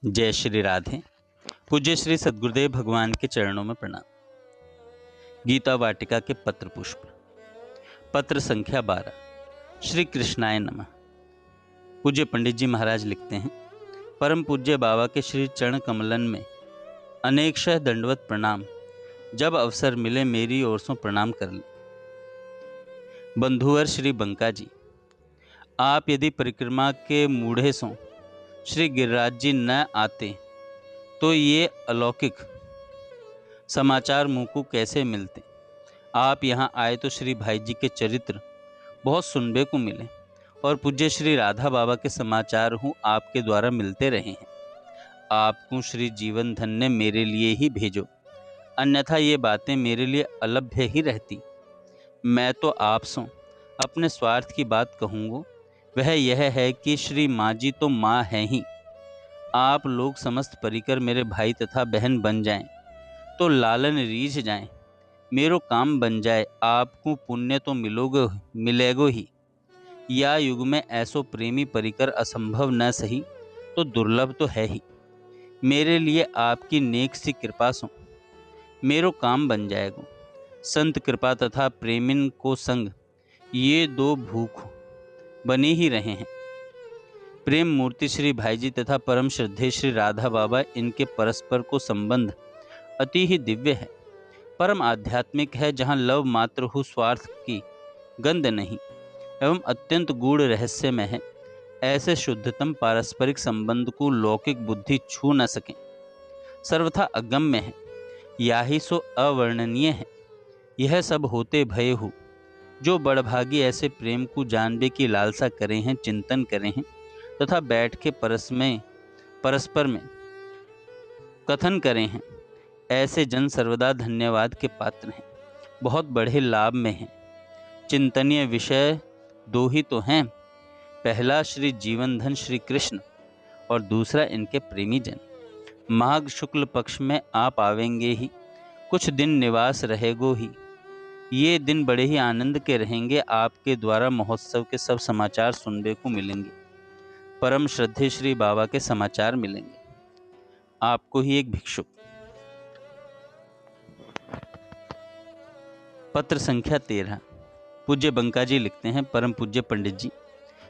जय श्री राधे। पूज्य श्री सद्गुरुदेव भगवान के चरणों में प्रणाम। गीता वाटिका के पत्र पुष्प, पत्र संख्या 12। श्री कृष्णाय नमः। पूज्य पंडित जी महाराज लिखते हैं, परम पूज्य बाबा के श्री चरण कमलन में अनेकशः दंडवत प्रणाम। जब अवसर मिले मेरी ओर से प्रणाम कर ले। बंधुवर श्री बंका जी, आप यदि परिक्रमा के मूढ़े सो श्री गिरिराज जी न आते तो ये अलौकिक समाचार मुँह को कैसे मिलते। आप यहाँ आए तो श्री भाई जी के चरित्र बहुत सुनने को मिले और पूज्य श्री राधा बाबा के समाचार हूँ आपके द्वारा मिलते रहे हैं। आपको श्री जीवन धन्य मेरे लिए ही भेजो, अन्यथा ये बातें मेरे लिए अलभ्य ही रहती। मैं तो आप सो अपने स्वार्थ की बात कहूँगा, वह यह है कि श्री माँ जी तो माँ हैं ही। आप लोग समस्त परिकर मेरे भाई तथा बहन बन जाएं तो लालन रीझ जाएं, मेरो काम बन जाए। आपको पुण्य तो मिलेगो ही। या युग में ऐसो प्रेमी परिकर असंभव न सही तो दुर्लभ तो है ही। मेरे लिए आपकी नेक सी कृपा सो मेरो काम बन जाएगो। संत कृपा तथा प्रेमिन को संग ये दो भूख बने ही रहे हैं। प्रेम मूर्ति श्री भाई जी तथा परम श्रद्धेय श्री राधा बाबा, इनके परस्पर को संबंध अति ही दिव्य है, परम आध्यात्मिक है, जहाँ लव मात्र हो, स्वार्थ की गंध नहीं, एवं अत्यंत गूढ़ रहस्यमय है। ऐसे शुद्धतम पारस्परिक संबंध को लौकिक बुद्धि छू न सके, सर्वथा अगम्य है, या ही सो अवर्णनीय है। यह सब होते भय हो जो बड़भागी ऐसे प्रेम को जानबे की लालसा करे हैं, चिंतन करें हैं तथा बैठ के परस्पर में कथन करें हैं, ऐसे जन सर्वदा धन्यवाद के पात्र हैं, बहुत बड़े लाभ में हैं। चिंतनीय विषय दो ही तो हैं, पहला श्री जीवन धन श्री कृष्ण और दूसरा इनके प्रेमी जन। माघ शुक्ल पक्ष में आप आवेंगे ही, कुछ दिन निवास रहेगो ही। ये दिन बड़े ही आनंद के रहेंगे। आपके द्वारा महोत्सव के सब समाचार सुनने को मिलेंगे, परम श्रद्धेय श्री बाबा के समाचार मिलेंगे। आपको ही एक भिक्षुक। पत्र संख्या 13। पूज्य बंका जी लिखते हैं, परम पूज्य पंडित जी,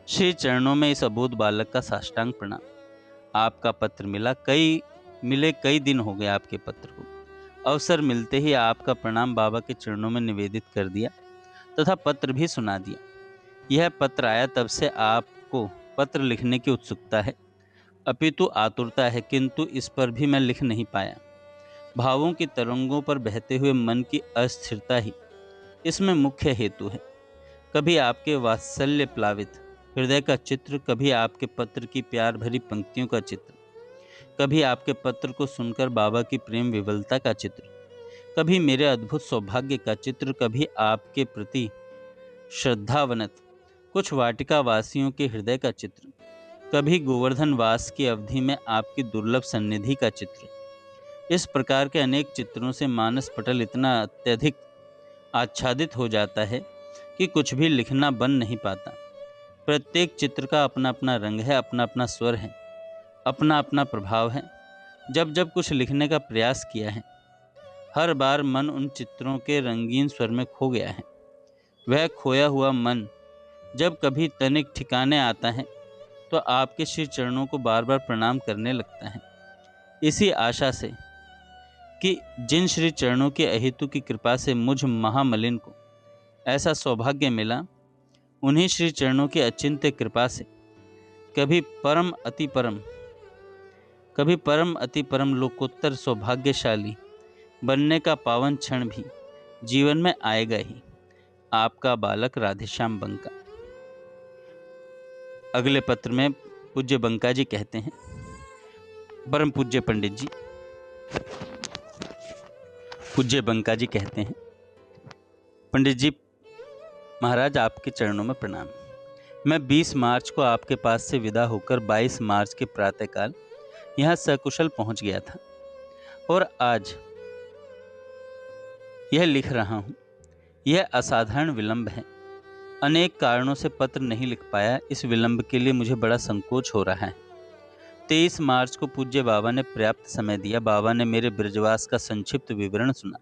श्री चरणों में इस अबोध बालक का साष्टांग प्रणाम। आपका पत्र मिले कई दिन हो गए। आपके पत्र को अवसर मिलते ही आपका प्रणाम बाबा के चरणों में निवेदित कर दिया तथा पत्र भी सुना दिया। यह पत्र आया तब से आपको पत्र लिखने की उत्सुकता है, अपितु आतुरता है, किंतु इस पर भी मैं लिख नहीं पाया। भावों की तरंगों पर बहते हुए मन की अस्थिरता ही इसमें मुख्य हेतु है। कभी आपके वात्सल्य प्लावित हृदय का चित्र, कभी आपके पत्र की प्यार भरी पंक्तियों का चित्र, कभी आपके पत्र को सुनकर बाबा की प्रेम विवलता का चित्र, कभी मेरे अद्भुत सौभाग्य का चित्र, कभी आपके प्रति श्रद्धावनत कुछ वाटिका वासियों के हृदय का चित्र, कभी गोवर्धन वास की अवधि में आपकी दुर्लभ सन्निधि का चित्र। इस प्रकार के अनेक चित्रों से मानस पटल इतना अत्यधिक आच्छादित हो जाता है कि कुछ भी लिखना बन नहीं पाता। प्रत्येक चित्र का अपना अपना रंग है, अपना अपना स्वर है, अपना अपना प्रभाव है। जब जब कुछ लिखने का प्रयास किया है, हर बार मन उन चित्रों के रंगीन स्वर में खो गया है। वह खोया हुआ मन जब कभी तनिक ठिकाने आता है तो आपके श्री चरणों को बार बार प्रणाम करने लगता है, इसी आशा से कि जिन श्री चरणों की अहेतु की कृपा से मुझ महामलिन को ऐसा सौभाग्य मिला, उन्हीं श्री चरणों की अचिंत्य कृपा से कभी परम अति परम लोकोत्तर सौभाग्यशाली बनने का पावन क्षण भी जीवन में आएगा ही। आपका बालक राधेश्याम बंका। अगले पत्र में पूज्य बंका जी कहते हैं, परम पूज्य पंडित जी, पूज्य बंका जी कहते हैं, पंडित जी महाराज आपके चरणों में प्रणाम। मैं 20 मार्च को आपके पास से विदा होकर 22 मार्च के प्रातःकाल यहाँ सकुशल पहुँच गया था और आज यह लिख रहा हूँ। यह असाधारण विलंब है। अनेक कारणों से पत्र नहीं लिख पाया। इस विलंब के लिए मुझे बड़ा संकोच हो रहा है। 23 मार्च को पूज्य बाबा ने पर्याप्त समय दिया। बाबा ने मेरे ब्रजवास का संक्षिप्त विवरण सुना।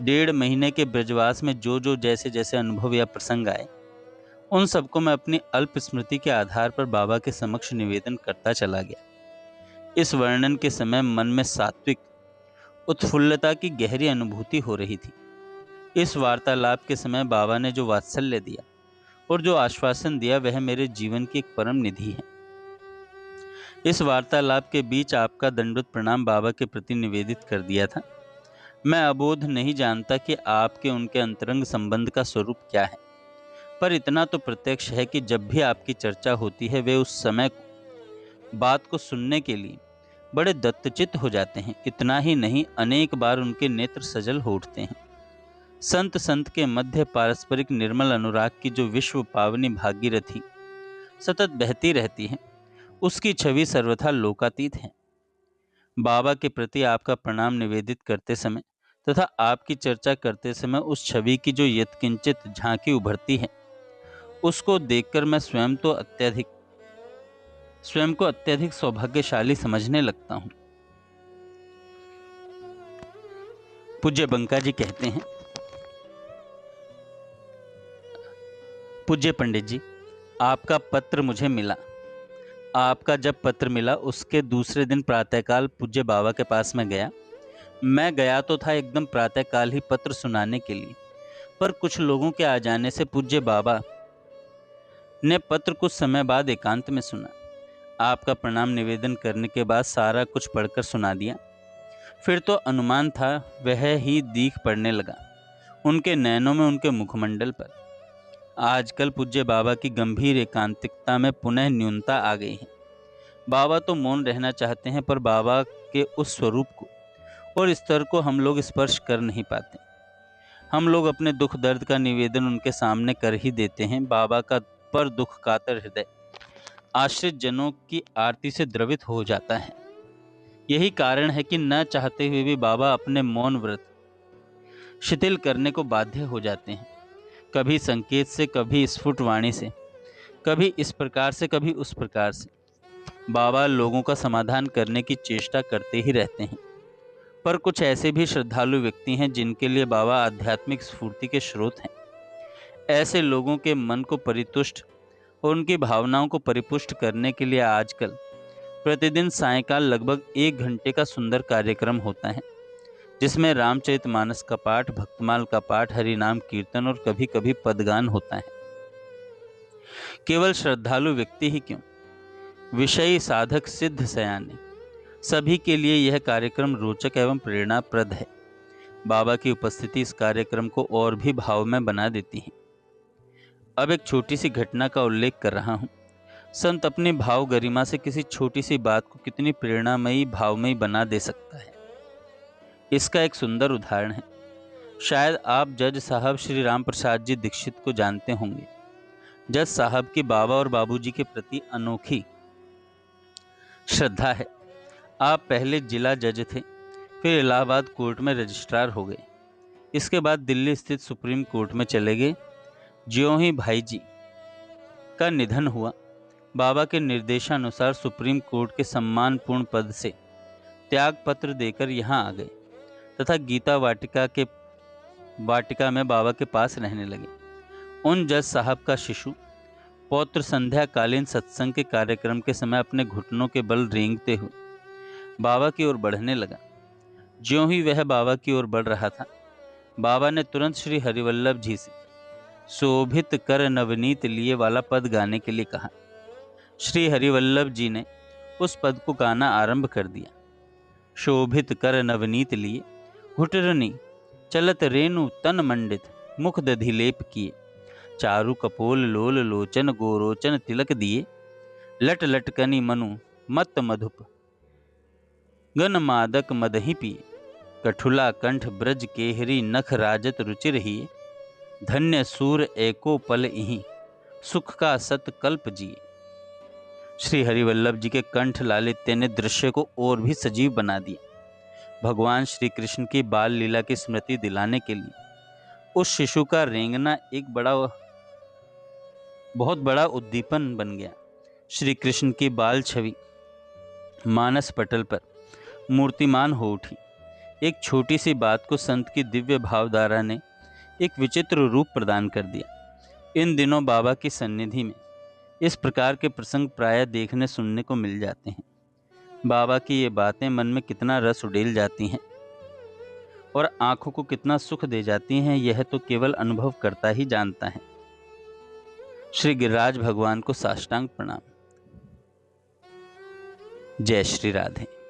1.5 महीने के ब्रजवास में जो जो जैसे जैसे अनुभव या प्रसंग आए, उन सबको मैं अपनी अल्प स्मृति के आधार पर बाबा के समक्ष निवेदन करता चला गया। इस वर्णन के समय मन में सात्विक उत्फुल्लता की गहरी अनुभूति हो रही थी। इस वार्तालाप के समय बाबा ने जो वात्सल्य दिया और जो आश्वासन दिया, वह मेरे जीवन की एक परम निधि है। इस वार्तालाप के बीच आपका दंडवत प्रणाम बाबा के प्रति निवेदित कर दिया था। मैं अबोध नहीं जानता कि आपके उनके अंतरंग संबंध का स्वरूप क्या है, पर इतना तो प्रत्यक्ष है कि जब भी आपकी चर्चा होती है, वे उस समय बात को सुनने के लिए बड़े दत्तचित्त हो जाते हैं। इतना ही नहीं, अनेक बार उनके नेत्र सजल हो उठते हैं। संत संत के मध्य पारस्परिक निर्मल अनुराग की जो विश्व पावनी भागीरथी सतत बहती रहती है, उसकी छवि सर्वथा लोकातीत है। बाबा के प्रति आपका प्रणाम निवेदित करते समय तथा आपकी चर्चा करते समय उस छवि की जो यत्किंचित झांकी उभरती है, उसको देखकर मैं स्वयं को अत्यधिक सौभाग्यशाली समझने लगता हूँ। पूज्य बंका जी कहते हैं, पूज्य पंडित जी, आपका पत्र मुझे मिला। आपका जब पत्र मिला, उसके दूसरे दिन प्रातःकाल पूज्य बाबा के पास में गया। मैं गया तो था एकदम प्रातःकाल ही पत्र सुनाने के लिए, पर कुछ लोगों के आ जाने से पूज्य बाबा ने पत्र कुछ समय बाद एकांत में सुना। आपका प्रणाम निवेदन करने के बाद सारा कुछ पढ़कर सुना दिया। फिर तो अनुमान था वह ही दीख पड़ने लगा, उनके नयनों में, उनके मुखमंडल पर। आजकल पूज्य बाबा की गंभीर एकांतिकता में पुनः न्यूनता आ गई है। बाबा तो मौन रहना चाहते हैं, पर बाबा के उस स्वरूप को और स्तर को हम लोग स्पर्श कर नहीं पाते। हम लोग अपने दुख दर्द का निवेदन उनके सामने कर ही देते हैं। बाबा का पर दुख कातर हृदय आश्रित जनों की आरती से द्रवित हो जाता है। यही कारण है कि न चाहते हुए भी बाबा अपने मौन व्रत शिथिल करने को बाध्य हो जाते हैं। कभी संकेत से, कभी स्फुट वाणी से, कभी इस प्रकार से, कभी उस प्रकार से बाबा लोगों का समाधान करने की चेष्टा करते ही रहते हैं। पर कुछ ऐसे भी श्रद्धालु व्यक्ति हैं जिनके लिए बाबा आध्यात्मिक स्फूर्ति के स्रोत हैं। ऐसे लोगों के मन को परितुष्ट और उनकी भावनाओं को परिपुष्ट करने के लिए आजकल प्रतिदिन सायंकाल लगभग 1 घंटे का सुंदर कार्यक्रम होता है, जिसमें रामचरितमानस का पाठ, भक्तमाल का पाठ, हरिनाम कीर्तन और कभी कभी पदगान होता है। केवल श्रद्धालु व्यक्ति ही क्यों, विषयी साधक सिद्ध सयाने सभी के लिए यह कार्यक्रम रोचक एवं प्रेरणाप्रद है। बाबा की उपस्थिति इस कार्यक्रम को और भी भावमय बना देती है। अब एक छोटी सी घटना का उल्लेख कर रहा हूँ। संत अपनी भाव गरिमा से किसी छोटी सी बात को कितनी प्रेरणामयी, भावमयी बना दे सकता है, इसका एक सुंदर उदाहरण है। शायद आप जज साहब श्री राम प्रसाद जी दीक्षित को जानते होंगे। जज साहब की बाबा और बाबूजी के प्रति अनोखी श्रद्धा है। आप पहले जिला जज थे, फिर इलाहाबाद कोर्ट में रजिस्ट्रार हो गए, इसके बाद दिल्ली स्थित सुप्रीम कोर्ट में चले गए। ज्यों ही भाई जी का निधन हुआ, बाबा के निर्देशानुसार सुप्रीम कोर्ट के सम्मानपूर्ण पद से त्याग पत्र देकर यहाँ आ गए तथा गीता वाटिका में बाबा के पास रहने लगे। उन जज साहब का शिशु पौत्र संध्याकालीन सत्संग के कार्यक्रम के समय अपने घुटनों के बल रेंगते हुए बाबा की ओर बढ़ने लगा। ज्यों ही वह बाबा की ओर बढ़ रहा था, बाबा ने तुरंत श्री हरिवल्लभ जी से शोभित कर नवनीत लिए वाला पद गाने के लिए कहा। श्री हरिवल्लभ जी ने उस पद को गाना आरंभ कर दिया। शोभित कर नवनीत लिए, हुटरनी चलत रेणु तन मंडित, मुख दधिलेप किए, चारु कपोल लोल लोचन गोरोचन तिलक दिए, लट लटकनी मनु मत मधुप गन मादक मदहि पिए, कठुला कंठ ब्रज केहरी नख राजत रुचिर हिए, धन्य सूर एको पल इहीं, सुख का सत कल्प जिए। श्री हरिवल्लभ जी के कंठ लालित्य ने दृश्य को और भी सजीव बना दिया। भगवान श्री कृष्ण की बाल लीला की स्मृति दिलाने के लिए उस शिशु का रेंगना एक बहुत बड़ा उद्दीपन बन गया। श्री कृष्ण की बाल छवि मानस पटल पर मूर्तिमान हो उठी। एक छोटी सी बात को संत की दिव्य भावधारा ने एक विचित्र रूप प्रदान कर दिया। इन दिनों बाबा की सन्निधि में इस प्रकार के प्रसंग प्रायः देखने सुनने को मिल जाते हैं। बाबा की ये बातें मन में कितना रस उड़ेल जाती हैं और आंखों को कितना सुख दे जाती हैं, यह तो केवल अनुभव करता ही जानता है। श्री गिरिराज भगवान को साष्टांग प्रणाम। जय श्री राधे।